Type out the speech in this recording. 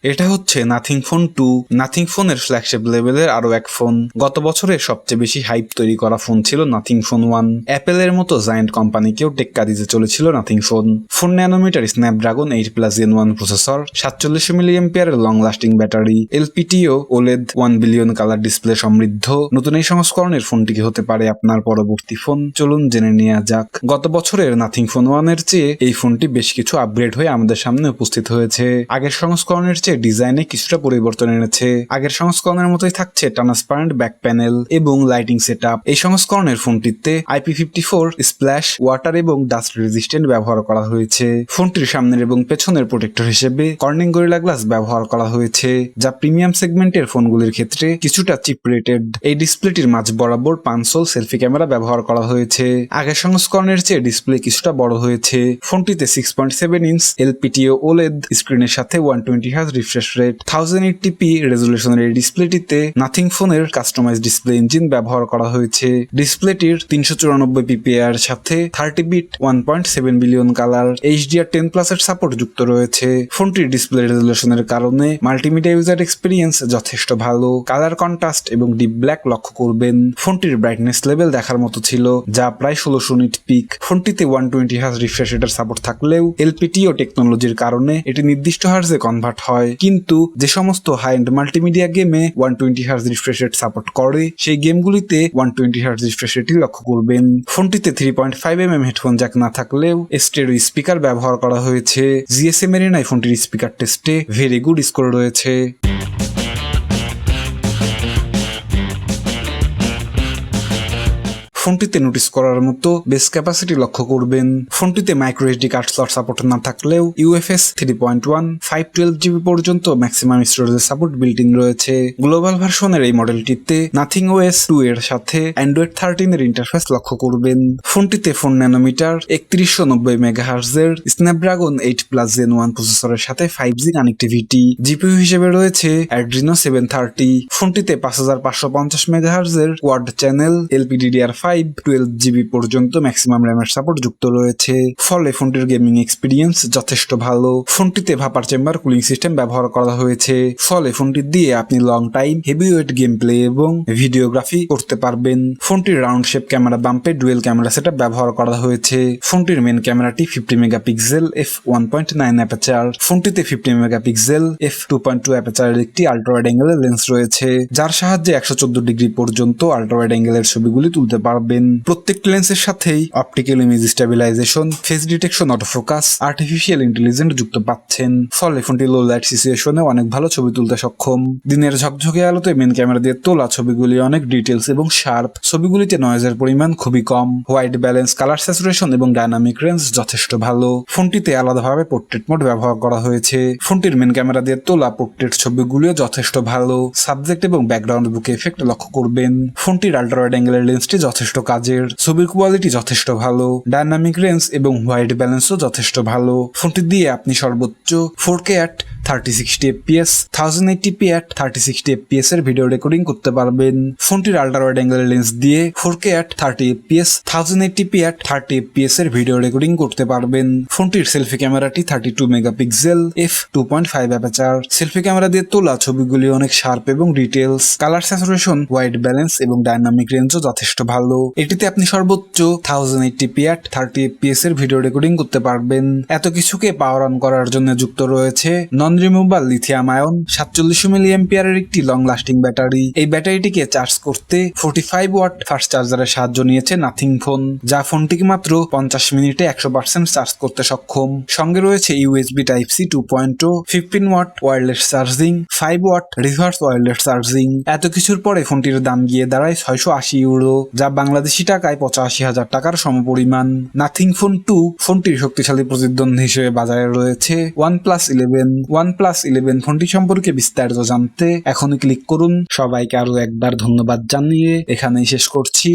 এটা হচ্ছে nothing phone 2। Nothing ফোনের ফ্ল্যাগশিপ লেভেলের আরো এক ফোন। গত বছরের সবচেয়ে বেশি হাইপ তৈরি করা ফোন ছিল নাথিং ফোন 1। অ্যাপেলের মতো জায়ান্ট কোম্পানিকেও টেক্কা দিতে চলেছিল Nothing phone. 4 nanometer Snapdragon 8+ Gen 1 processor, 47 মিলিঅ্যাম্পিয়ারের long lasting battery, LTPO OLED 1 billion colour display সমৃদ্ধ নতুন এই সংস্করণের ফোনটিকে হতে পারে আপনার পরবর্তী ফোন। চলুন জেনে নেওয়া যাক। গত বছরের নাথিং ফোন 1 এর চেয়ে এই ফোনটি বেশ কিছু আপগ্রেড হয়ে আমাদের সামনে উপস্থিত হয়েছে। আগের সংস্করণের চেয়ে ডিজাইনে কিছুটা পরিবর্তন এনেছে। আগের সংস্করণের মতোই থাকছে ট্রান্সপারেন্ট ব্যাক প্যানেল এবং লাইটিং সেটআপ। এই সংস্করণের ফোনটিতে IP54 স্প্ল্যাশ, ওয়াটার এবং ডাস্ট রেজিস্ট্যান্ট ব্যবহার করা হয়েছে। ফোনটির সামনের এবং পেছনের প্রোটেক্টর হিসেবে কর্নিং গরিলা গ্লাস ব্যবহার করা হয়েছে, যা প্রিমিয়াম সেগমেন্টের ফোনগুলির ক্ষেত্রে কিছুটা চিপ রেটেড। এই ডিসপ্লেটির মাঝ বরাবর 500 সেলফি ক্যামেরা ব্যবহার করা হয়েছে। আগের সংস্করণের চেয়ে ডিসপ্লে কিছুটা বড় হয়েছে। ফোনটিতে 6.7 ইঞ্চ LTPO OLED স্ক্রিনের সাথে 120Hz রিফ্রেশ রেট, 1080p রেজুলেশনের এই ডিসপ্লেটিতে নাথিং ফোনের কাস্টমাইজ ডিসপ্লে ইঞ্জিন ব্যবহার করা হয়েছে। ডিসপ্লেটির 394 ppi এর সাথে 30 বিট 1.7 বিলিয়ন কালার HDR10+ এর সাপোর্ট যুক্ত রয়েছে। ফোনটির ডিসপ্লে রেজুলেশনের কারণে মাল্টিমিডিয়া ইউজার এক্সপিরিয়েন্স যথেষ্ট ভালো। কালার কন্ট্রাস্ট এবং ডিপ ব্ল্যাক লক্ষ্য করবেন। ফোনটির ব্রাইটনেস লেভেল দেখার মতো ছিল, যা প্রায় 1600 নিট পিক। ফোনটিতে 120Hz রিফ্রেশ রেটের সাপোর্ট থাকলেও LTPO টেকনোলজির কারণে এটি নির্দিষ্ট হার্জে কনভার্ট হয়। কিন্তু যে সমস্ত হাই এন্ড মাল্টিমিডিয়া গেমে 120Hz রিফ্রেশ রেট সাপোর্ট করে, সেই গেমগুলিতে 120Hz রিফ্রেশ রেটই লক্ষ্য করবেন। ফোনটিতে 3.5mm হেডফোন জ্যাক না থাকলেও স্টেরিও স্পিকার ব্যবহার করা হয়েছে। GSM এরিনায় ফোনটির স্পিকার টেস্টে ভেরি গুড স্কোর রয়েছে। ফোনটিতে নোটিস করার মতো বেস ক্যাপাসিটি লক্ষ্য করবেন। ফোনটিতে micro SD card slot support না থাকলেও UFS 3.1 512GB পর্যন্ত ম্যাক্সিমাম স্টোরেজের সাপোর্ট বিল্ট ইন রয়েছে। গ্লোবাল ভার্সনের এই মডেলটিতে নাথিং OS 2 এর সাথে Android 13 এর ইন্টারফেস লক্ষ্য করবেন। ফোনটিতে 4 ন্যানোমিটার 3190 MHz এর স্ন্যাপড্রাগন 8+ Gen 1 প্রসেসরের সাথে 5G কানেক্টিভিটি। জিপিইউ হিসেবে রয়েছে Adreno 730। ফোনটিতে 5550 MHz এর কোয়াড চ্যানেল LPDDR5 12GB পর্যন্ত ম্যাক্সিমাম র্যামের সাপোর্ট যুক্ত রয়েছে। ফলে ফোনটির গেমিং এক্সপিরিয়েন্স যথেষ্ট ভালো। ফোনটিতে ভাপার চেম্বার কুলিং সিস্টেম ব্যবহার করা হয়েছে। ফলে ফোনটি দিয়ে আপনি long time heavyweight game play এবং ভিডিওগ্রাফি করতে পারবেন। ফোনটির রাউন্ড শেপ ক্যামেরা বাম্পে ডুয়েল ক্যামেরা সেটআপ ব্যবহার করা হয়েছে। ফোনটির মেন ক্যামেরাটি 50 মেগাপিক্সেল f1.9 অ্যাপারচার। ফোনটিতে 50 মেগাপিক্সেল f2.2 অ্যাপারচারের একটি আল্ট্রা ওয়াইড অ্যাঙ্গেলের লেন্স রয়েছে, যার সাহায্যে 114 ডিগ্রি পর্যন্ত আল্ট্রা ওয়াইড অ্যাঙ্গেলের ছবিগুলি তুলতে পারবেন। প্রত্যেকটি লেন্সের সাথেই optical image stabilisation, face detection, autofocus, artificial intelligence যুক্ত পাচ্ছেন। ফলে ফোনটি লো লাইট সিচুয়েশনে অনেক ভালো ছবি তুলতে সক্ষম। দিনের ঝকঝকে আলোতে মেন ক্যামেরা দিয়ে তোলা ছবিগুলি অনেক ডিটেলস এবং শার্প। ছবিগুলিতে নয়েজের পরিমাণ খুবই কম। হোয়াইট ব্যালেন্স, কালার স্যাচুরেশন এবং ডায়নামিক রেঞ্জ যথেষ্ট ভালো। ফোনটিতে আলাদাভাবে পোর্ট্রেট মোড ব্যবহার করা হয়েছে। ফোনটির মেন ক্যামেরা দিয়ে তোলা পোর্ট্রেট ছবিগুলিও যথেষ্ট ভালো। সাবজেক্ট এবং ব্যাকগ্রাউন্ড বুকে এফেক্ট লক্ষ্য করবেন। ফোনটির আল্ট্রা ওয়াইড অ্যাঙ্গেলের লেন্সটি যথেষ্ট কাজের। ছবির কোয়ালিটি যথেষ্ট ভালো। ডায়নামিক রেঞ্জ এবং হোয়াইট ব্যালেন্সও যথেষ্ট ভালো। ফোনটি দিয়ে আপনি সর্বোচ্চ 4K at 3060 fps 1080p at 3060 fps এর ভিডিও রেকর্ডিং করতে পারবেন। ফোনটির আল্ট্রা ওয়াইড অ্যাঙ্গেলের লেন্স দিয়ে 4K at 30 fps 1080p at 30 fps এর ভিডিও রেকর্ডিং করতে পারবেন। ফোনটির সেলফি ক্যামেরাটি 32 megapixel f2.5 aperture. Selfie camera দিয়ে তোলা ছবিগুলি অনেক শার্প এবং details. Colour saturation, white balance এবং ডায়নামিক রেঞ্জও যথেষ্ট ভালো। এটিতে আপনি সর্বোচ্চ 1080p at 30 fps এর ভিডিও রেকর্ডিং করতে পারবেন। এত কিছুকে পাওয়ার অন করার জন্য যুক্ত রয়েছে নন রিমুভেবল লিথিয়াম আয়ন 47 মিলিঅ্যাম্পিয়ারের একটি লং লাস্টিং ব্যাটারি। এই ব্যাটারিটিকে চার্জ করতে 45 ওয়াট ফাস্ট চার্জারের সাহায্য নিয়েছে নাথিং ফোন, যা ফোনটিকে মাত্র 50 মিনিটে 100% চার্জ করতে সক্ষম। সঙ্গে রয়েছে USB Type-C 2.0, 15 watt wireless charging, 5 watt reverse wireless charging. এত কিছুর পরে ফোনটির দাম গিয়ে দাঁড়ায় 680 ইউরো, যা বাংলাদেশি টাকায় 85,000 টাকার সমপরিমাণ। নাথিং ফোন 2 ফোনটির শক্তিশালী প্রতিদ্বন্দ্বী হিসেবে বাজারে রয়েছে OnePlus 11। OnePlus 11 ফোনটি সম্পর্কে বিস্তারিত জানতে এখনই ক্লিক করুন। সবাইকে আরো একবার ধন্যবাদ জানিয়ে এখানেই শেষ করছি।